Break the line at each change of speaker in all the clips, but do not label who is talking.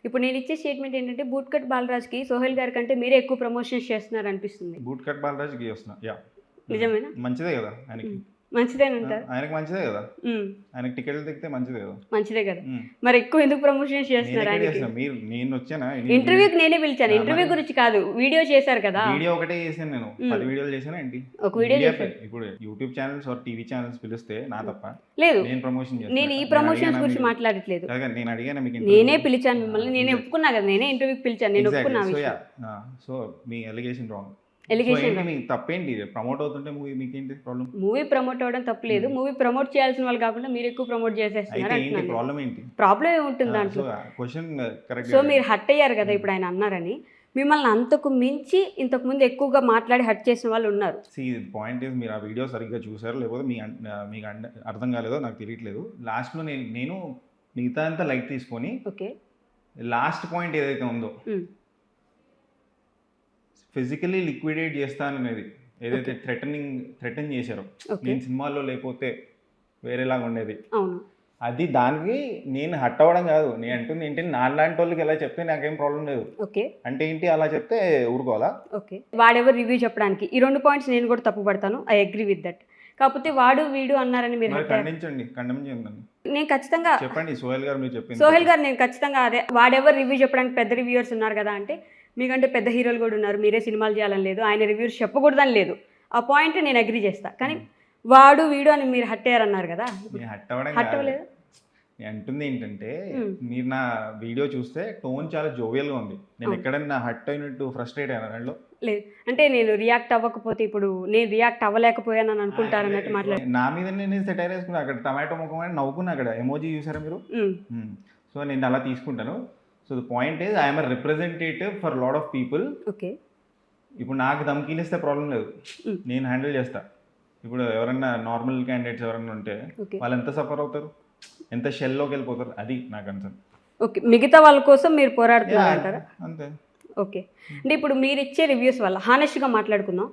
ఇప్పుడు నేను ఇచ్చే స్టేట్మెంట్ ఏంటంటే బూట్ కట్ బాలరాజ్కి సోహెల్ గారి కంటే మీరే ఎక్కువ ప్రమోషన్స్ చేస్తున్నారు అనిపిస్తుంది.
బూట్ కట్ బాలరాజ్ గీ వస్తున్నా. యా,
నిజమేనా?
మంచిదే కదా ఆయనకి.
మంచిదేనంటారు.
ఆయనకి మంచిదే కదా, ఆయనకి టికెట్లు దిగితే మంచిదే కదా.
మంచిదే కదా, మరి ఎక్కువ ఎందుకు ప్రమోషన్స్ చేస్తున్నారు ఆయనకి?
మీరు నేను వచ్చానా
ఇంటర్వ్యూకి నేనే పిలిచాను. ఇంటర్వ్యూ గురించి కాదు, వీడియో చేశారు కదా.
వీడియో ఒకటే చేశాను నేను, 10 వీడియోలు చేశాను ఏంటి?
ఒక వీడియో చేశారు.
ఇప్పుడు YouTube channels or TV channels పిలిస్తే నా తప్ప
లేదు,
నేను ప్రమోషన్ చేస్తాను.
నేను ఈ ప్రమోషన్స్ గురించి మాట్లాడట్లేదు.
నేను అడిగాను మీకు,
నేనే పిలిచాను మిమ్మల్ని, నేనే ఒప్పుకున్నా కదా, నేనే ఇంటర్వ్యూకి పిలిచాను, నేను ఒప్పుకున్నా.
సో మీ ఎలిగేషన్ రాంగ్.
ఎలిగేషన్
మీ తప్పేంటి? ప్రమోట్ అవుతుంటే మూవీ మీకేంటి ప్రాబ్లం?
మూవీ ప్రమోట్ అవ్వడం తప్పలేదు. మూవీ ప్రమోట్ చేయాల్సిన వాళ్ళు కాకుండా మీరు ఎక్కువ ప్రమోట్ చేసేస్తున్నారు అంటున్నాను.
ప్రాబ్లం ఏంటి?
ప్రాబ్లం ఏముంటుంది దాంట్లో?
Question correct.
సో మీరు హట్ అయ్యారు కదా ఇప్పుడు ఆయన అన్నారని, మిమ్మల్ని అంతకు మించి ఇంతకు ముందు ఎక్కువగా మాట్లాడి హట్ చేసిన వాళ్ళు ఉన్నారు.
పాయింట్ ఇస్, మీరు ఆ వీడియో సరిగ్గా చూసారు లేకపోతే మీకు అర్థం కాలేదో నాకు తెలియట్లేదు. లాస్ట్లో నేను మిగతా అంతా లైక్ తీసుకొని
ఓకే, లాస్ట్
పాయింట్ ఏదైతే ఉందో ఫిజికలీ లిక్విడేట్ చేస్తాననేది ఏదైతే థ్రెటన్ చేశారో, నేను సినిమాల్లో లేకపోతే వేరేలాగా ఉండేది, అది దానికి నేను హట్ అవ్వడం కాదు. నేను అంటుంది ఏంటి, నాలాంటి వాళ్ళకి ఎలా చెప్తే నాకేం ప్రాబ్లం లేదు.
ఓకే
అంటే ఏంటి, అలా చెప్తే ఊరుకోవాలా?
ఓకే, వాడెవరు రివ్యూ చెప్పడానికి ఈ 2 పాయింట్స్ నేను కూడా తప్పు పడతాను. I agree with that. కాకపోతే వాడు వీడు అన్నారని మీరు
ఖండించండి, ఖండం చేయండి.
నేను ఖచ్చితంగా
చెప్పండి. సోహెల్ గారు మీరు చెప్పింది.
సోహెల్ గారు నేను ఖచ్చితంగా అదే, వాడెవరు రివ్యూ చెప్పడానికి పెద్ద రివ్యూవర్స్ ఉన్నారు కదా అంటే, మీకంటే పెద్ద హీరోలు కూడా ఉన్నారు, మీరే సినిమాలు చేయాలని లేదు, ఆయన రివ్యూస్ చెప్పకూడదని లేదు. ఆ పాయింట్ నేను అగ్రీ చేస్తా. కానీ వాడు వీడు అని మీరు హట్ అయ్యారన్నారు కదా, హట్ అవ్వలేదు.
అంటుంది ఏంటంటే, మీరు నా వీడియో చూస్తే టోన్ చాలా జోవియల్గా ఉంది. నేను ఎక్కడన్నా హట్ అయినట్టు ఫ్రస్ట్రేట్ అయినా దాంట్లో
లేదు. అంటే నేను రియాక్ట్ అవ్వకపోతే ఇప్పుడు నేను రియాక్ట్ అవ్వలేకపోయాను అని అనుకుంటారు అన్నట్టు మాట్లాడు.
నా మీద నేను సెటైర్ వేసుకున్నా, అక్కడ టమాటో ముఖం అని నవ్వుకున్నా, అక్కడ ఎమోజీ చూసారా మీరు? సో నేను అలా తీసుకుంటాను. So the point is, I'm a representative for lot of people.
Okay,
ఇప్పుడు నాకు ధమ్కీనిస్తే ప్రాబ్లం లేదు, నేను హ్యాండిల్ చేస్తా. ఇప్పుడు ఎవరన్నా నార్మల్ క్యాండిడేట్స్ ఎవరన్నా ఉంటే వాళ్ళు ఎంత సఫర్ అవుతారు, ఎంత షెల్లోకి వెళ్ళిపోతారు, అది నాకు కన్సర్న్.
ఓకే, మిగతా వాళ్ళ కోసం మీరు పోరాడుతున్నారంటారా?
అంతే.
ఓకే, అంటే ఇప్పుడు మీరు ఇచ్చే రివ్యూస్ వల్ల హానెస్ట్గా మాట్లాడుకుందాం,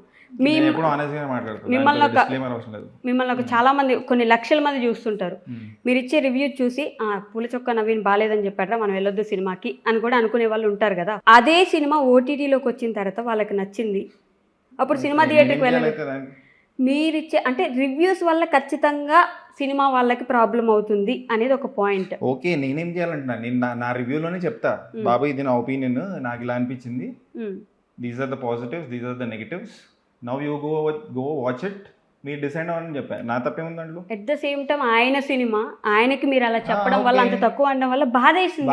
మిమ్మల్ని ఒక చాలా మంది, కొన్ని లక్షల మంది చూస్తుంటారు. మీరు ఇచ్చే రివ్యూ చూసి పూల చొక్క నవీన్ బాలేదని చెప్పారా, మనం వెళ్ళొద్దు సినిమాకి అని కూడా అనుకునే వాళ్ళు ఉంటారు కదా. అదే సినిమా ఓటీటీలోకి వచ్చిన తర్వాత వాళ్ళకి నచ్చింది, అప్పుడు సినిమా థియేటర్కి వెళ్ళాలి. మీరిచ్చే అంటే రివ్యూస్ వల్ల ఖచ్చితంగా సినిమా వాళ్ళకి ప్రాబ్లం అవుతుంది అనేది ఒక పాయింట్.
ఓకే, నేనేం చేయాలంటున్నా, నేను నా రివ్యూలోనే చెప్తా, బాబు ఇది నా ఒపీనియన్, నాకు ఇలా అనిపించింది, these are the positives, these are the negatives, now you go watch it, మీరు డిసైడ్ అవ్వని చెప్పారు. నా తప్పేముంది దాంట్లో?
ఎట్ ద సేమ్ టైం ఆయన సినిమా, ఆయనకి మీరు అలా చెప్పడం వల్ల, అంత తక్కువ అనడం వల్ల బాధేసింది.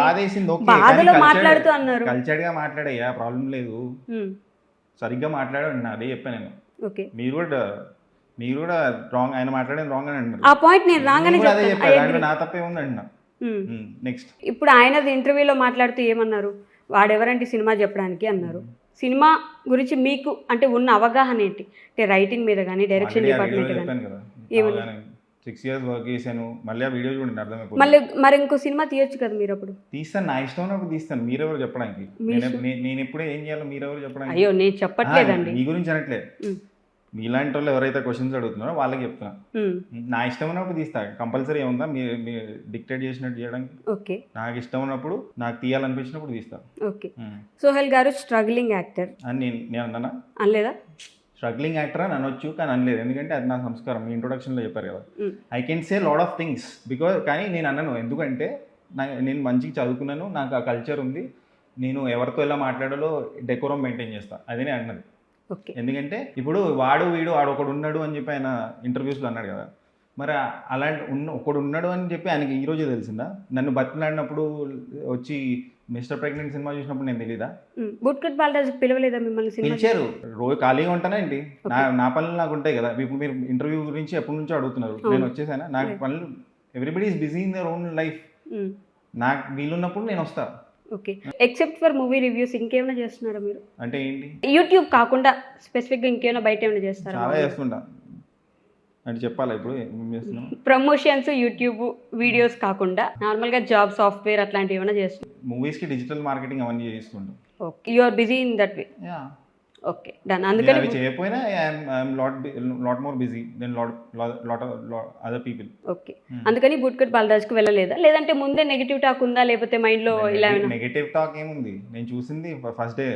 బాధలో మాట్లాడుతూ అన్నారు.
కల్చర్డ్ గా మాట్లాడయ్యా, ప్రాబ్లం లేదు, సరిగ్గా మాట్లాడండి, అదే చెప్పాను నేను.
ఓకే,
మీరు కూడా రాంగ్, ఆయన మాట్లాడేది రాంగ్ అని అంటున్నారు.
ఆ పాయింట్ నేను రాంగ్ అని
చెప్పాను, నా తప్పేముంది అంటున్నా. నెక్స్ట్,
ఇప్పుడు ఆయన ఇంటర్వ్యూలో మాట్లాడుతూ ఏమన్నారు, వాడెవరంటే సినిమా చెప్పడానికి అన్నారు. సినిమా గురించి మీకు అంటే ఉన్న అవగాహన ఏంటి, అంటే రైటింగ్ మీద కానీ, డైరెక్షన్ డిపార్ట్మెంట్ కానీ?
6 years వర్క్ చేశాను, మళ్ళీ ఆ వీడియో చూడండి అర్థమైపోతుంది.
మళ్ళీ మరి ఇంకో సినిమా తీయొచ్చు కదా మీరు, అప్పుడు
తీస్తాను, నా ఇష్టం ఉన్నప్పుడు తీస్తాను, మీరెవరు చెప్పడానికి? నేను ఎప్పుడే ఏం చేయాలో మీరెవరు చెప్పడానికి?
అయ్యో నేను చెప్పట్లేదండి,
మీ గురించి అనట్లేదు, మీలాంటి వాళ్ళు ఎవరైతే క్వశ్చన్స్ అడుగుతున్నారో వాళ్ళకి చెప్తున్నా. నా ఇష్టం ఉన్నప్పుడు తీస్తా, కంపల్సరీ ఏముందా మీరు డిక్టేట్ చేసినట్టు చేయడానికి?
ఓకే,
నాకు ఇష్టం ఉన్నప్పుడు, నాకు తీయాలనిపించినప్పుడు తీస్తా.
ఓకే, సోహెల్ గారు స్ట్రగ్లింగ్ యాక్టర్
అని నేను అన్నానా?
అనలేదా?
స్ట్రగ్లింగ్ యాక్టర్ అని అనొచ్చు, కానీ అనలేదు, ఎందుకంటే అది నా సంస్కారం. మీ ఇంట్రొడక్షన్లో చెప్పారు కదా, I can say lot of things because, కానీ నేను అన్నాను ఎందుకంటే నేను మంచిగా చదువుకున్నాను, నాకు ఆ కల్చర్ ఉంది, నేను ఎవరితో ఎలా మాట్లాడాలో డెకోరం మెయింటైన్ చేస్తాను, అదే నేను అన్నది. ఎందుకంటే ఇప్పుడు వీడు ఒకడు ఉన్నాడు అని చెప్పి ఆయన ఇంటర్వ్యూస్లో అన్నాడు కదా, మరి అలాంటి ఒకడు ఉన్నాడు అని చెప్పి ఆయనకి ఈరోజే తెలిసిందా? నన్ను బతిలాడినప్పుడు వచ్చి మిస్టర్ ప్రెగ్నెంట్ సినిమా చూసినప్పుడు నేను తెలీదా?
బూట్ కట్ బాలరాజ్ పిలవలేదా మిమ్మల్ని?
పిలిచారు, రోజు ఖాళీగా ఉంటానా ఏంటి, నా పనులు నాకు ఉంటాయి కదా. ఇప్పుడు మీరు ఇంటర్వ్యూ గురించి ఎప్పటి నుంచో అడుగుతున్నారు, నేను వచ్చేసానా? నాకు పనులు, everybody is busy in their own life, నాకు వీలున్నప్పుడు నేను వస్తా.
Okay, except for movie reviews ఇంకేమైనా చేస్తున్నారా మీరు?
అంటే ఏంటి,
యూట్యూబ్ కాకుండా స్పెసిఫిక్గా ఇంకేమైనా బయట ఏమైనా చేస్తారా?
చాలా చేస్తుంటా, అంటే చెప్పాలా ఇప్పుడు
ప్రమోషన్స్ యూట్యూబ్ వీడియోస్ కాకుండా నార్మల్గా జాబ్, సాఫ్ట్వేర్ అట్లాంటివి ఏమైనా చేస్తున్నారు?
మూవీస్కి డిజిటల్ మార్కెటింగ్ అవన్నీ చేస్తుంటాం.
Okay, you are busy in that way. Okay done.
నేను
అందుకని
అవి చేయకపోయినా I'm lot more busy then lot other people.
Okay అందుకని బూట్కట్ బాలరాజ్కి వెళ్ళలేదా, లేదంటే ముందే నెగిటివ్ టాక్ ఉందా, లేకపోతే మైండ్లో ఇలా ఏమైనా?
నెగటివ్ టాక్ ఏముంది, నేను చూసింది ఫస్ట్ డే.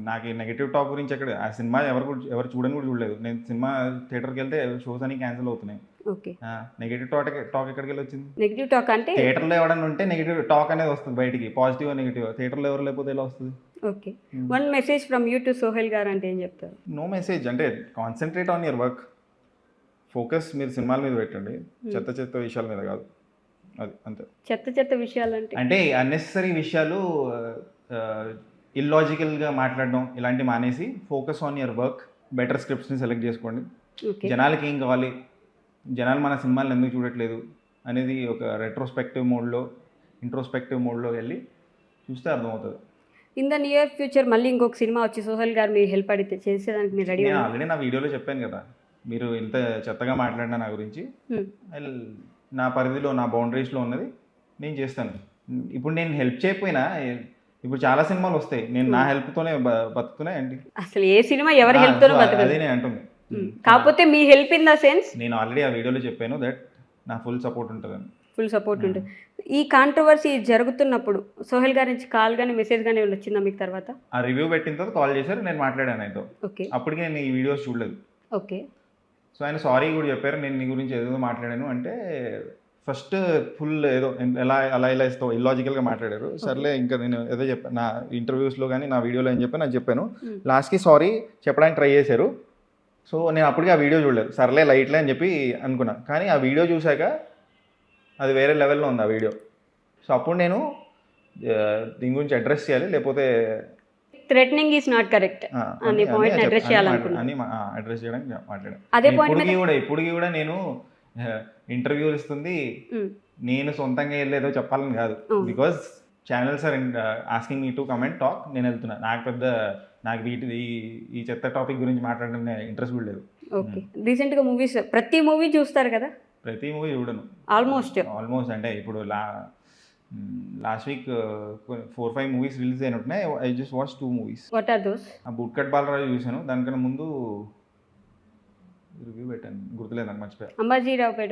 నాకు నెగటివ్ టాక్ గురించి ఎక్కడ, ఆ సినిమా ఎవరు చూడని కూడా చూడలేదు. నేను సినిమా థియేటర్కి వెళ్తే షోస్ అన్ని క్యాన్సిల్ అవుతున్నాయి.
ఓకే
నెగటివ్ టాక్ ఎక్కడికి వెళ్ళి వచ్చింది?
నెగిటివ్ టాక్ అంటే
థియేటర్లో ఎవడన్నా ఉంటే నెగిటివ్ టాక్ అనేది వస్తుంది బయటికి, పాజిటివ్ నెగిటివ్. థియేటర్లో ఎవరు లేకపోతే ఎలా వస్తుంది?
Okay one message from you to Sohel garu అంటే ఏం చెప్తారు?
నో మెసేజ్, అంటే concentrate on your work, focus మీరు సినిమాల మీద పెట్టండి, చెత్త విషయాల మీద కాదు. అది అంతే.
చెత్త విషయాలు
అంటే అన్నెసరీ విషయాలు, ఇల్లాజికల్గా మాట్లాడడం ఇలాంటివి మానేసి focus on your work, better స్క్రిప్ట్స్ని సెలెక్ట్ చేసుకోండి.
ఓకే
జనాలకి ఏం కావాలి, జనాలు మన సినిమాలను ఎందుకు చూడట్లేదు అనేది ఒక రెట్రోస్పెక్టివ్ మోడ్లో, ఇంట్రోస్పెక్టివ్ మోడ్లో వెళ్ళి చూస్తే అర్థమవుతుంది.
ఇన్ ద నియర్ ఫ్యూచర్ మళ్ళీ ఇంకొక సినిమా వచ్చి సోహెల్ గారు మీ హెల్ప్ అడిగితే చేసేదానికి మీరు రెడీ?
నేను ఆల్రెడీ నా వీడియోలో చెప్పాను కదా, మీరు ఇంత చెత్తగా మాట్లాడినా నా గురించి, నా పరిధిలో నా బౌండరీస్లో ఉన్నది నేను చేస్తాను. ఇప్పుడు నేను హెల్ప్ చేయకపోయినా, ఇప్పుడు చాలా సినిమాలు వస్తాయి, నేను నా హెల్ప్తోనే బతుకుతున్నాయి అండి.
అసలు ఏ సినిమా ఎవరి హెల్ప్ తోనే బతకదు.
అదే నేను అంటుంది.
కాకపోతే మీ హెల్ప్ ఇన్ ద సెన్స్,
నేను ఆల్రెడీ ఆ వీడియోలో చెప్పాను దట్ నా ఫుల్ సపోర్ట్ ఉంటుందని.
ఫుల్ సపోర్ట్ ఉంటుంది. ఈ కాంట్రవర్సీ జరుగుతున్నప్పుడు సోహెల్ గారి నుంచి కాల్ కానీ మెసేజ్ కానీ వచ్చిందా మీకు తర్వాత?
ఆ రివ్యూ పెట్టిన తర్వాత కాల్ చేశారు, నేను మాట్లాడాను ఆయనతో.
ఓకే
అప్పటికి నేను ఈ వీడియోస్ చూడలేదు.
ఓకే
సో ఆయన సారీ కూడా చెప్పారు, నేను నీ గురించి ఏదో మాట్లాడాను అంటే. ఫస్ట్ ఫుల్ ఏదో అలా ఇస్తావు ఇల్లాజికల్గా మాట్లాడారు. సర్లే ఇంకా నేను ఏదో చెప్పాను నా ఇంటర్వ్యూస్లో కానీ నా వీడియోలో ఏం చెప్పాను అది చెప్పాను. లాస్ట్కి సారీ చెప్పడానికి ట్రై చేశారు. సో నేను అప్పటికి ఆ వీడియో చూడలేదు, సర్లే లైట్లే అని చెప్పి అనుకున్నా. కానీ ఆ వీడియో చూశాక అది వేరే లెవెల్లో ఉంది ఆ వీడియో. సో అప్పుడు నేను దీని గురించి అడ్రస్ చేయాలి, లేకపోతే
థ్రెటనింగ్ ఈస్ నాట్ కరెక్ట్ అనే పాయింట్ అడ్రస్ చేయాలనుకున్నా,
అని అడ్రస్ చేయడానికి మాట్లాడాను.
అదే పాయింట్
ఇప్పటికి కూడా నేను ఇంటర్వ్యూలు ఇస్తుంది నేను సొంతంగా వెళ్ళేదో చెప్పాలని కాదు. Because channels are asking me to comment talk, నేను వెళ్తున్నా. నాకు ఈ చెత్త టాపిక్ గురించి మాట్లాడడం ఇంట్రెస్ట్ కూడా లేదు.
ఓకే రీసెంట్గా మూవీస్ ప్రతి మూవీ చూస్తారు కదా?
ప్రతి మూవీ చూడను,
ఆల్మోస్ట్
అంటే ఇప్పుడు లాస్ట్ వీక్ 4-5 మూవీస్ రిలీజ్ అయినట్టున్నాయి. I just watch 2 movies.
What are those?
ఆ బూట్కట్ బాలరాజు చూశాను, దానికన్నా ముందు రివ్యూ పెట్టాను, గుర్తులేదు నాకు, మర్చిపోయా.
అంబాజీరావుపేట.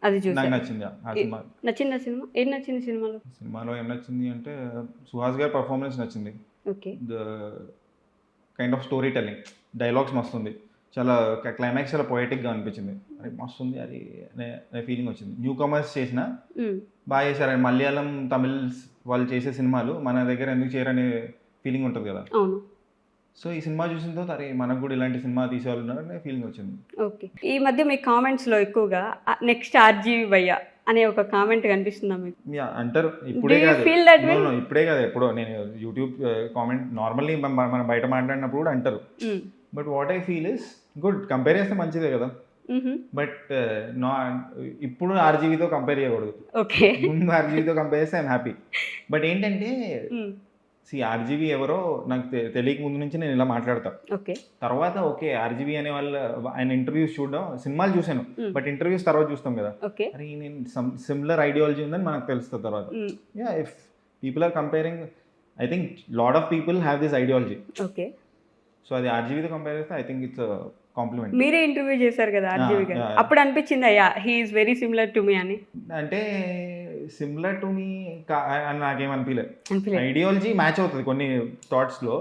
అది చూసి
నాకు నచ్చింది ఆ సినిమా.
నచ్చిందా సినిమా? ఏం నచ్చింది సినిమాలో
ఏం నచ్చింది అంటే సుహాస్ గారి పర్ఫార్మెన్స్ నచ్చింది.
Okay
the kind of story telling, dialogues మస్తుంది, చాలా క్లైమాక్స్ చాలా పొయటిక్గా అనిపించింది. అది మస్తుంది, అది ఫీలింగ్ వచ్చింది. న్యూ కమర్స్ చేసిన బాగా చేశారు. మలయాళం తమిళ్ వాళ్ళు చేసే సినిమాలు మన దగ్గర ఎందుకు చేయరనే ఫీలింగ్ ఉంటుంది కదా. సో ఈ సినిమా చూసిన తర్వాత అరే మనకు కూడా ఇలాంటి సినిమా తీసేవాళ్ళు ఉన్నారనే ఫీలింగ్ వచ్చింది.
ఓకే ఈ మధ్య మీ కామెంట్స్లో ఎక్కువగా నెక్స్ట్ ఆర్జీవి భయ్య అనే ఒక కామెంట్ కనిపిస్తుందా మీకు?
అంటారు, ఇప్పుడే కాదు ఎప్పుడో. నేను యూట్యూబ్ కామెంట్ నార్మల్లీ మనం బయట మాట్లాడినప్పుడు కూడా అంటారు. But what I feel is good, compare చేస్తే మంచిదే కదా. బట్ ఇప్పుడు ఆర్జీవీతో కంపేర్ చేయకూడదు.
ఓకే
ముందు ఆర్జీవీతో కంపేర్ చేస్తే ఐఎమ్ హ్యాపీ. బట్ ఏంటంటే ఆర్జీవీ ఎవరో నాకు తెలియక ముందు నుంచి నేను ఇలా మాట్లాడతా. తర్వాత ఓకే ఆర్జీవీ అనే ఆయన ఇంటర్వ్యూస్ చూడడం, సినిమాలు చూశాను బట్ ఇంటర్వ్యూస్ తర్వాత చూస్తాం కదా. అరే నేను సిమిలర్ ఐడియాలజీ ఉందని మనకు తెలుస్తుంది తర్వాత. If people are comparing, I think lot of people have this ideology. So అది ఆర్జీవీతో కంపేర్ చేస్తే ఐ థింక్ ఇట్స్ కాంప్లిమెంట్.
మీరే ఇంటర్వ్యూ చేశారు కదా ఆర్జీవీ గారు, అప్పుడు అనిపించింది అయ్యా he is very similar to me అని?
అంటే సిమిలర్ టు మీ అని నాకేమనిపించలేదు. ఐడియాలజీ మ్యాచ్ అవుతుంది కొన్ని థాట్స్లో,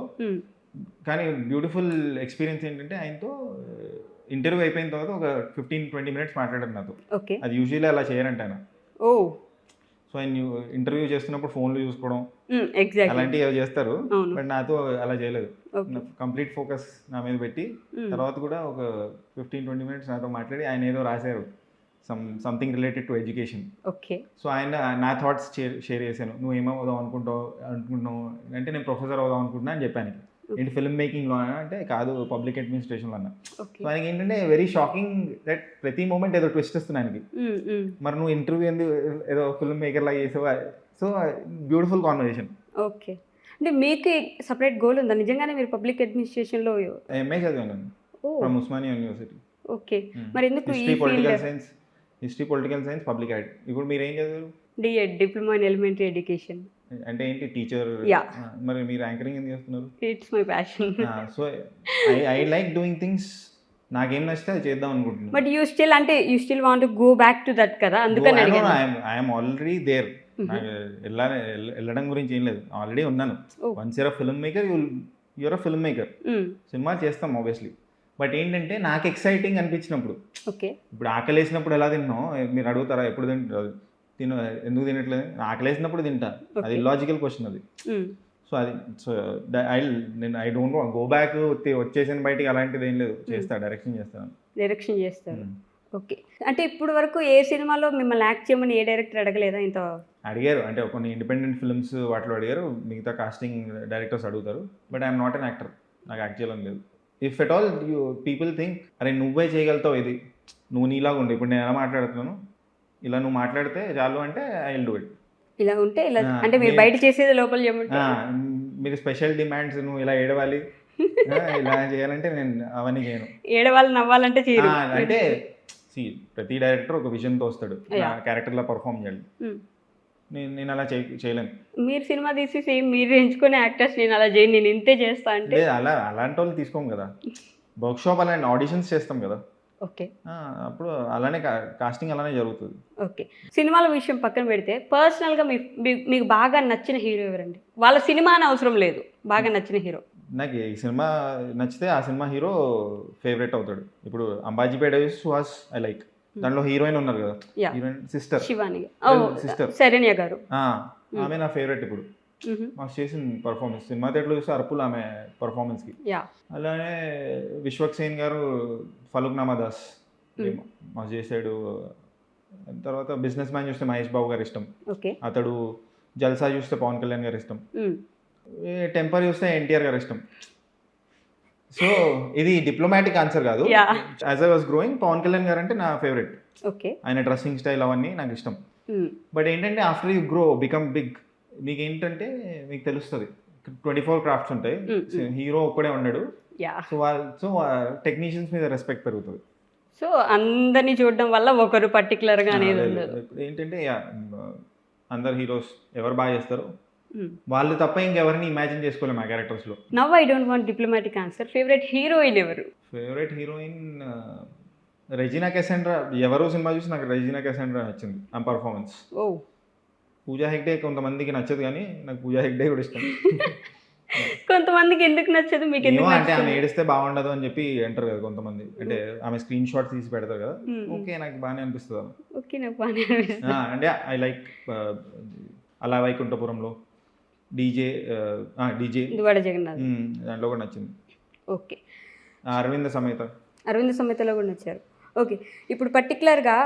కానీ బ్యూటిఫుల్ ఎక్స్పీరియన్స్ ఏంటంటే ఆయనతో ఇంటర్వ్యూ అయిపోయిన తర్వాత ఒక 15-20 మినిట్స్ మాట్లాడారు నాతో. అది యూజువల్లీ అలా చేయరంట ఆయన. సో ఆయన ఇంటర్వ్యూ చేస్తున్నప్పుడు ఫోన్లు చూసుకోవడం అలాంటివి ఏవో చేస్తారు, బట్ నాతో అలా చేయలేదు. కంప్లీట్ ఫోకస్ నా మీద పెట్టి తర్వాత కూడా ఒక 15-20 మినిట్స్ నాతో మాట్లాడి ఆయన ఏదో రాశారు, something related to education. So ఆయన నా థాట్స్ షేర్ చేశాను. నువ్వు ఏమవుదాం అనుకుంటున్నావు అంటే నేను ప్రొఫెసర్ అవుదాం అనుకుంటున్నా అని చెప్పాను. ఏంటి ఫిల్మ్ మేకింగ్లో అంటే కాదు, పబ్లిక్ అడ్మినిస్ట్రేషన్లో అన్నా. సో ఆయనకి ఏంటంటే వెరీ షాకింగ్ దట్ ప్రతి మూమెంట్ ఏదో ట్విస్ట్ వస్తుంది ఆయనకి. మరి నువ్వు ఇంటర్వ్యూ ఎందుకు ఏదో ఫిల్మ్ మేకర్ లాగా చేసావా? So beautiful conversation.
ఓకే అంటే మీకు సపరేట్ గోల్ ఉందా నిజంగానే? మీరు పబ్లిక్ అడ్మినిస్ట్రేషన్లో
ఎంఏ చదివాను ఫ్రమ్ ఉస్మానియా యూనివర్సిటీ.
ఓకే మరి ఎందుకు
history political science public ad. ఇప్పుడు మీరు ఏం చదివారు?
DEd, diploma in elementary education.
అంటే ఏంటి టీచర్?
Yeah.
మరి మీరు యాంకరింగ్ ఏం చేస్తున్నారు?
It's my passion.
So I like doing things. నాకేం నచ్చితే అది చేద్దాం అనుకుంటున్నాను.
But you still want go back to that కదా, అందుకని అడిగాను.
I'm already there. వెళ్ళడం గురించి ఏం లేదు, ఆల్రెడీ ఉన్నాను. Once you're a film maker, you're a film maker. సినిమా చేస్తాం ఆబ్వియస్లీ. బట్ ఏంటంటే నాకు ఎక్సైటింగ్ అనిపించినప్పుడు,
ఓకే,
ఇప్పుడు ఆకలేసినప్పుడు ఎలా తిన్నాం మీరు అడుగుతారా? ఎప్పుడు ఎందుకు తినట్లేదు? ఆకలేసినప్పుడు తింటా. అది ఇల్లాజికల్ క్వశ్చన్ అది. సో అది ఐ డోంట్ గో బ్యాక్ వచ్చేసిన బయటికి అలాంటిది ఏం లేదు. డైరెక్షన్
చేస్తారు. ఓకే, అంటే ఇప్పుడు వరకు ఏ సినిమాలో మిమ్మల్ని యాక్ట్ చేయమని ఏ డైరెక్టర్ అడగలేదా? ఇంత
అడిగారు, అంటే కొన్ని ఇండిపెండెంట్ ఫిల్మ్స్ వాటిలో అడిగారు, మిగతా కాస్టింగ్ డైరెక్టర్స్ అడుగుతారు. But I'm not an actor, నాకు యాక్ట్ చేయాలని లేదు. If at all people think అరే నువ్వే చేయగలుగుతావు, ఇది నువ్వు నీలాగా ఉండు, ఇప్పుడు నేను ఎలా మాట్లాడుతున్నాను ఇలా నువ్వు మాట్లాడితే చాలు అంటే ఐ విల్ డూ ఇట్.
ఇలా ఉంటే ఇలా అంటే మీరు బయట చేసేది లోపల చేయమంటే,
మీరు స్పెషల్ డిమాండ్స్ నువ్వు ఇలా ఏడవాలి ఇలా చేయాలంటే నేను అవన్నీ చేయను.
ఏడవాలి నవ్వాలంటే చేయరు.
అంటే ప్రతి డైరెక్టర్ ఒక విజన్తో వస్తాడు, క్యారెక్టర్లా పర్ఫామ్ చేయాలి. నేను అలా చేయలేను.
మీరు సినిమా తీసి సేమ్ మీరు ఎంచుకునే యాక్టర్స్ నేను అలా చేయను, నేను ఇంతే చేస్తా అంటే
అలాంటి వాళ్ళు తీసుకోం కదా. వర్క్షాప్ అలాంటి ఆడిషన్స్ చేస్తాం కదా.
ఓకే,
అప్పుడు అలానే కాస్టింగ్ అలానే జరుగుతుంది.
ఓకే, సినిమాల విషయం పక్కన పెడితే పర్సనల్గా మీకు బాగా నచ్చిన హీరో ఎవరండి? వాళ్ళ సినిమా అని అవసరం లేదు, బాగా నచ్చిన హీరో.
నాకు ఈ సినిమా నచ్చితే ఆ సినిమా హీరో ఫేవరెట్ అవుతాడు. ఇప్పుడు అంబాజీపేట సుహాస్ ఐ లైక్, దాంట్లో హీరోయిన్ ఉన్నారు కదా, heroine sister
Shivani,
sister
Saranya గారు,
ఆమె నా ఫేవరెట్. ఇప్పుడు మాకు చేసిన పర్ఫార్మెన్స్ సినిమా థియేటర్లో చూస్తే అరుపులు ఆమె పర్ఫార్మెన్స్కి. అలానే విశ్వక్సేన్ గారు ఫలుక్నామా దాస్ మాకు చేశాడు. తర్వాత బిజినెస్ మ్యాన్ చూస్తే మహేష్ బాబు గారు ఇష్టం, అతడు. జల్సా చూస్తే పవన్ కళ్యాణ్ గారు ఇష్టం, టెంపర్ చూస్తే ఎన్టీఆర్ గారు ఇష్టం. సో ఇది డిప్లొమాటిక్ ఆన్సర్ కాదు. As I was growing Pawan Kalyan garu అంటే నా ఫేవరెట్. ఆయన డ్రెస్సింగ్ స్టైల్ అవన్నీ నాకు ఇష్టం. బట్ ఏంటంటే after you grow become big, మీకు ఏంటంటే మీకు తెలుస్తుంది 24 క్రాఫ్ట్స్ ఉంటాయి, హీరో ఒక్కడే ఉన్నాడు. సో టెక్నీషియన్స్ మీద రెస్పెక్ట్ పెరుగుతుంది.
సో అందరినీ చూడడం వల్ల ఒకరు పర్టికులర్గా అనేది ఉండదు.
ఏంటంటే అందరు హీరోస్ ఎవరు బాగా చేస్తారు వాళ్ళు తప్ప ఇంకెవరిని ఇమాజిన్ చేసుకోలేము ఆ క్యారెక్టర్స్ లో.
Now I don't want diplomatic answer. Favourite heroine ఎవరు?
Favourite heroine Regina Cassandra. ఎవరో సినిమా చూసి నాకు రెజీనా కెసెండ్రా నచ్చింది ఆ పర్ఫార్మెన్స్. పూజా హెగ్డే కొంతమందికి నచ్చదు, కానీ నాకు పూజా హెగ్డే కూడా ఇష్టం.
కొంతమందికి ఎందుకు నచ్చదు మీకు?
అంటే ఆమె ఏడిస్తే బాగుండదు అని చెప్పి అంటారు కదా కొంతమంది, అంటే ఆమె స్క్రీన్ షాట్ తీసి పెడతారు కదా. ఓకే, నాకు బాగానే అనిపిస్తుంది.
ఓకే, నాకు బాగానే అనిపిస్తుంది.
అంటే ఐ లైక్ అలా వైకుంఠపురంలో డీజే
జగన్నాథ్
దాంట్లో కూడా నచ్చింది.
ఓకే,
అరవింద
సమేతలో కూడా నచ్చారు. ఓకే, ఇప్పుడు పర్టికులర్గా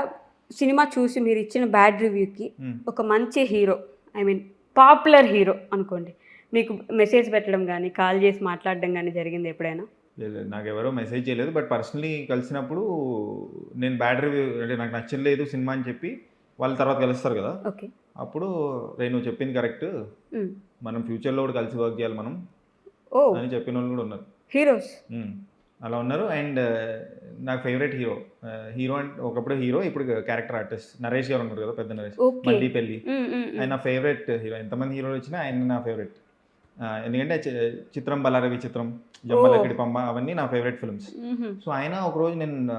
సినిమా చూసి మీరు ఇచ్చిన బ్యాడ్ రివ్యూకి ఒక మంచి hero, I mean popular hero అనుకోండి, మీకు మెసేజ్ పెట్టడం కానీ కాల్ చేసి మాట్లాడడం కానీ జరిగింది ఎప్పుడైనా?
లేదు, నాకు ఎవరో మెసేజ్ చేయలేదు. బట్ పర్సనలీ కలిసినప్పుడు నేను బ్యాడ్ రివ్యూ అంటే నాకు నచ్చలేదు సినిమా అని చెప్పి వాళ్ళ తర్వాత కలుస్తారు కదా,
ఓకే,
అప్పుడు నువ్వు చెప్పింది కరెక్ట్, మనం ఫ్యూచర్లో కూడా కలిసి వర్క్ చేయాలి మనం అని చెప్పిన వాళ్ళు కూడా ఉన్నారు,
హీరోస్
అలా ఉన్నారు. అండ్ నాకు ఫేవరెట్ హీరో అంటే ఒకప్పుడు హీరో, ఇప్పుడు క్యారెక్టర్ ఆర్టిస్ట్ నరేష్ గారు ఉన్నారు కదా, పెద్ద నరేష్, మళ్ళీ పెళ్ళి. ఆయన నా ఫేవరెట్ హీరో. ఎంతమంది హీరోలు వచ్చినా ఆయన నా ఫేవరెట్. ఎందుకంటే చిత్రం, బలారవి చిత్రం, జమ్మలక్కడి పంబ అవన్నీ నా ఫేవరెట్ ఫిల్మ్స్. సో ఆయన ఒకరోజు నేను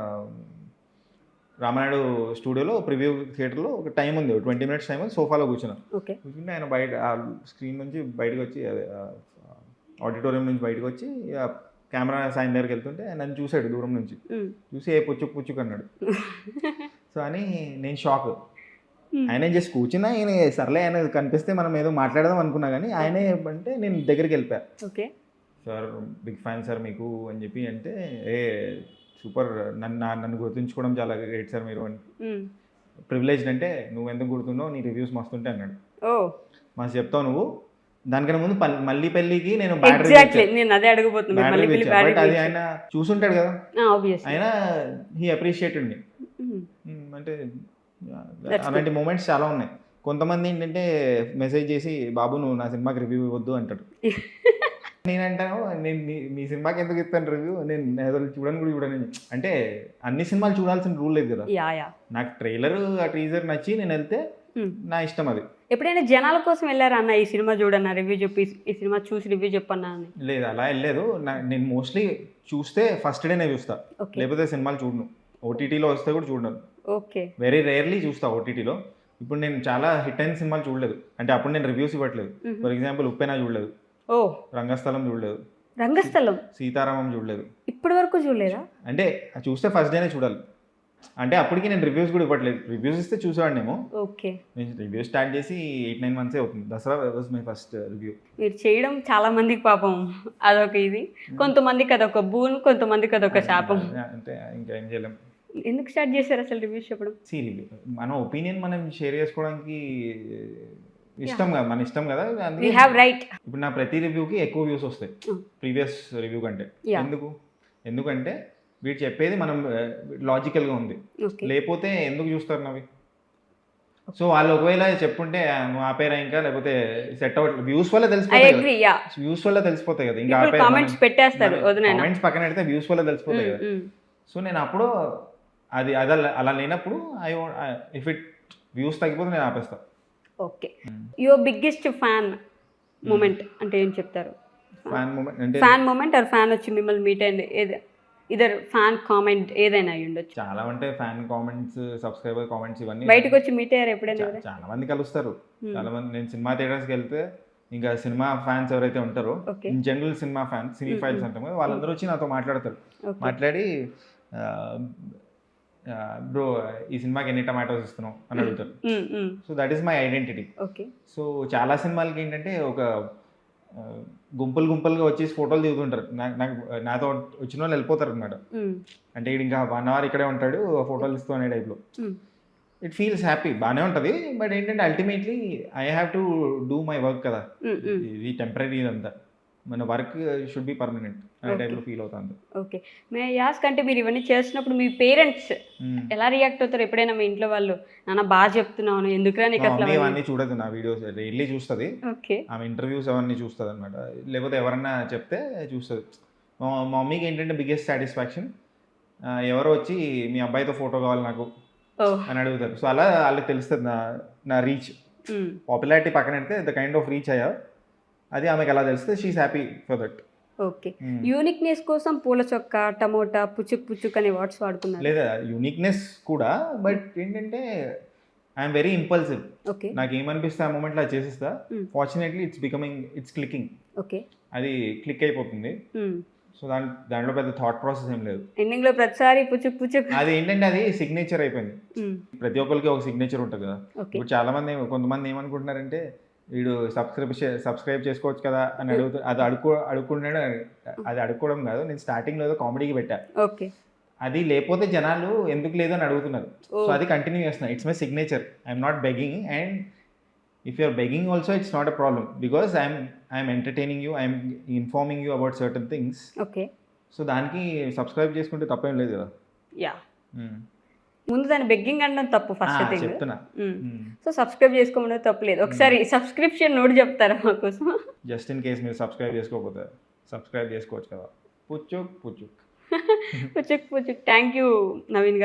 రామానాయుడు స్టూడియోలో ప్రివ్యూ థియేటర్లో ఒక టైం ఉంది, 20 minutes టైం ఉంది, సోఫాలో కూర్చుంటే ఆయన బయట స్క్రీన్ నుంచి బయటకు వచ్చి, ఆడిటోరియం నుంచి బయటకు వచ్చి కెమెరా సాయం దగ్గరికి వెళ్తుంటే నన్ను చూశాడు దూరం నుంచి, చూసి ఏ పుచ్చుకు అన్నాడు. సో అని నేను షాక్. ఆయన జస్ట్ కూర్చున్నా, ఆయన సర్లే ఆయన కనిపిస్తే మనం ఏదో మాట్లాడదాం అనుకున్నా, కానీ ఆయనే అంటే నేను దగ్గరికి వెళ్ళిపోయా. సార్ బిగ్ ఫ్యాన్ సార్ మీకు అని చెప్పి అంటే, సూపర్, నన్ను గుర్తుంచుకోవడం చాలా గ్రేట్ సార్ మీరు అని. ప్రివిలేజ్డ్ అంటే నువ్వు ఎందుకు గుర్తున్నావు, నీ రివ్యూస్ మస్తుంటే అన్నాడు. మస్తు చెప్తావు నువ్వు. దానికన్నా ముందు మళ్ళీ పెళ్ళికి నేను అది ఆయన చూసుంటాడు కదా, ఆయన హీ అప్రిషియేటెడ్ మీ. అంటే అలాంటి మూమెంట్స్ చాలా ఉన్నాయి. కొంతమంది ఏంటంటే మెసేజ్ చేసి, బాబు నువ్వు నా సినిమాకి రివ్యూ ఇవ్వద్దు అంటాడు. నేనంటాను, నేను మీ సినిమాకి ఎందుకు ఇస్తాను రివ్యూ, నేను అసలు చూడని. అంటే అన్ని సినిమాలు చూడాల్సిన రూల్ లేదు కదా. నాకు ట్రైలర్ ఆ టీజర్ నచ్చి నేను వెళ్తే నా ఇష్టం అది.
ఎప్పుడైనా జనాల కోసం వెళ్ళారా అన్న ఈ సినిమా చూడన్నా రివ్యూ చెప్పి ఈ సినిమా చూసి రివ్యూ చెప్పన్నా అని?
లేదు, అలా వెళ్ళలేదు. నేను మోస్ట్లీ చూస్తే ఫస్ట్ డేనే చూస్తా,
ఓకే
లేకపోతే సినిమాలు చూడను. ఓటీటీలో వస్తే కూడా చూడను,
ఓకే
వెరీ రేర్లీ చూస్తా ఓటీటీలో. ఇప్పుడు నేను చాలా హిట్ అయిన సినిమాలు చూడలేదు, అంటే అప్పుడు నేను రివ్యూస్ ఇవ్వట్లేదు. ఫర్ ఎగ్జాంపుల్ ఉప్పెన చూడలేదు,
ఓ
రంగస్థలం చూడలేదు,
రంగస్థలం
సీతారామం చూడలేదు.
ఇప్పటి వరకు చూడలేదా?
అంటే అది చూస్తే ఫస్ట్ డేనే చూడాలి. అంటే అప్పటికి నేను రివ్యూస్ కూడా ఇవ్వట్లేదు. రివ్యూస్ ఇస్తే చూసేవాడినేమో.
ఓకే
నేను రివ్యూ స్టార్ట్ చేసి 8-9 months అవుతుంది. Dasara was my first review.
మీరు చేయడం చాలా మందికి పాపం అదొక ఇది, కొంతమందికి అదొక బూన్, కొంతమందికి అదొక శాపం.
అంటే ఇంకా ఏం చేయలేం.
ఎందుకు స్టార్ట్ చేశారు అసలు రివ్యూస్ చెప్పడం?
రివ్యూ మన ఒపీనియన్ మనం షేర్ చేసుకోవడానికి ఇష్టం కదా, మన ఇష్టం కదా. అందుకే
యూ హ్యావ్ రైట్.
ఇప్పుడు నా ప్రతి రివ్యూకి ఎక్కువ వ్యూస్ వస్తాయి ప్రీవియస్ రివ్యూ కంటే. ఎందుకంటే వీడు చెప్పేది మనం లాజికల్గా ఉంది,
ఓకే
లేకపోతే ఎందుకు చూస్తారు నవి. సో వాళ్ళు ఒకవేళ చెప్పుంటే నువ్వు ఆపేరా ఇంకా, లేకపోతే సెట్ అవ్వట్లేదు, వ్యూస్ వల్ల
ఐ
తెలిసిపోతాయి కదా,
అగ్రీ. యా
వ్యూస్ వల్ల తెలిసిపోతాయి కదా. ఇంకా
కామెంట్స్ పెట్టేస్తారు వదిలేనా.
కామెంట్స్ పక్కన పెడితే వ్యూస్ వల్ల తెలిసిపోతాయి కదా. సో నేను అప్పుడు అది అలా లేనప్పుడు ఇఫ్ ఇట్ వ్యూస్ తగ్గిపోతే నేను ఆపేస్తా.
Okay your biggest fan moment అంటే ఏం చెప్తారు?
ఫ్యాన్ మూమెంట్ అంటే
ఫ్యాన్ మూమెంట్ ఆర్ ఫ్యాన్ వచ్చి మిమ్మల్ని మీట్ అయింది ఏది, ఇదర్ ఫ్యాన్ కామెంట్ ఏదైనా అయి ఉండొచ్చు.
చాలా అంటే ఫ్యాన్ కామెంట్స్, సబ్స్క్రైబర్ కామెంట్స్, ఇవన్నీ
బయటకు వచ్చి మీట్ అయ్యారు ఎప్పుడైనా?
చాలా మంది కలుస్తారు. చాలా మంది, నేను సినిమా థియేటర్స్కి వెళ్తే ఇంకా సినిమా ఫ్యాన్స్ ఎవరైతే ఉంటారో, in general cinema fans, cine files అంటాం కదా, వాళ్ళందరూ వచ్చి నాతో మాట్లాడతారు. మాట్లాడి బ్రో ఈ సినిమాకి ఎన్ని టమాటోస్ ఇస్తున్నావు అని అడుగుతారు. So that is my identity.
Okay
so చాలా సినిమాలకి ఏంటంటే ఒక గుంపులుగా వచ్చేసి ఫోటోలు దిగుతుంటారు. నాతో వచ్చిన వాళ్ళు వెళ్ళిపోతారు అనమాట. అంటే ఈడు ఇంకా 1 hour ఇక్కడే ఉంటాడు, ఫోటోలు ఇస్తూ అనే టైప్లో. ఇట్ ఫీల్స్ హ్యాపీ, బాగానే ఉంటుంది. బట్ ఏంటంటే ultimately I have to do my work కదా, ఇది టెంపరీ, ఇదంతా మన వర్క్ షుడ్ బి పర్మనెంట్ అనే టైప్లో ఫీల్ అవుతుంది.
ఓకే మే యాస్క్ అంటే మీరు ఇవన్నీ చేస్తున్నప్పుడు మీ పేరెంట్స్ ఎలా రియాక్ట్ అవుతారు? ఎప్పుడైనా మీ ఇంట్లో వాళ్ళు నాన్న బాగా చెప్తున్నాను ఎందుకురా నీకు అసలు?
అవన్నీ చూడదు, నా వీడియోస్ రియల్లీ చూస్తుంది.
ఓకే
ఆమె ఇంటర్వ్యూస్ అవన్నీ చూస్తుంది అనమాట, లేకపోతే ఎవరన్నా చెప్తే చూస్తుంది. మా మమ్మీకి ఏంటంటే బిగ్గెస్ట్ సాటిస్ఫాక్షన్, ఎవరో వచ్చి మీ అబ్బాయితో ఫోటో కావాలి నాకు అని అడుగుతారు. సో అలా వాళ్ళకి తెలుస్తుంది నా రీచ్, పాపులారిటీ పక్కన పెడితే ద కైండ్ ఆఫ్ రీచ్ అయ్యా, అది ఆమెకు ఎలా తెలిస్తే she is happy for that.
Okay uniqueness కోసం పూల చొక్క, టమోటా, పుచ్చుక్ అనే వర్డ్స్ వాడుతున్నారు.
లేదా యూనిక్నెస్ కూడా, బట్ ఏంటంటే ఐఎమ్ వెరీ ఇంపల్సివ్.
ఓకే
నాకు ఏమనిపిస్తే ఆ మూమెంట్లో అది చేసేస్తా. Fortunately it's clicking.
ఓకే
అది క్లిక్ అయిపోతుంది. సో దాంట్లో పెద్ద థాట్ ప్రాసెస్ ఏం లేదు.
ఎండింగ్ లో ప్రతిసారి పుచ్చుక్
అది ఏంటంటే అది సిగ్నేచర్ అయిపోయింది. ప్రతి ఒక్కరికి ఒక సిగ్నేచర్ ఉంటుంది కదా. ఇప్పుడు చాలా మంది, కొంతమంది ఏమనుకుంటున్నారంటే వీడు సబ్స్క్రైబ్ చేసుకోవచ్చు కదా అని అడుగుతారు. అది అడుక్కున్నాడు. అది అడుక్కోవడం కాదు, నేను స్టార్టింగ్లో ఏదో కామెడీకి పెట్టా.
ఓకే
అది లేకపోతే జనాలు ఎందుకు లేదు అని అడుగుతున్నారు. సో అది కంటిన్యూ చేస్తున్నా. It's my signature. I'm not begging, and if you're begging also it's not a problem, because I'm entertaining you, I'm informing you about certain things.
Okay
so దానికి సబ్స్క్రైబ్ చేసుకుంటే తప్పేం లేదు కదా.
యా ముందు దాన్ని begging అనడం తప్పు ఫస్ట్ థింగ్.
చెప్తున్నా.
సో సబ్స్క్రైబ్ చేసుకోమని తప్పలేదు. ఒకసారి సబ్స్క్రిప్షన్ నోట్ చెప్తారా మా కోసం?
జస్ట్ ఇన్ కేస్ మీరు సబ్స్క్రైబ్ చేసుకోకపోతే సబ్స్క్రైబ్ చేసుకోవచ్చు కదా. పుచ్చుక్.
థ్యాంక్ యూ నవీన్ గారు.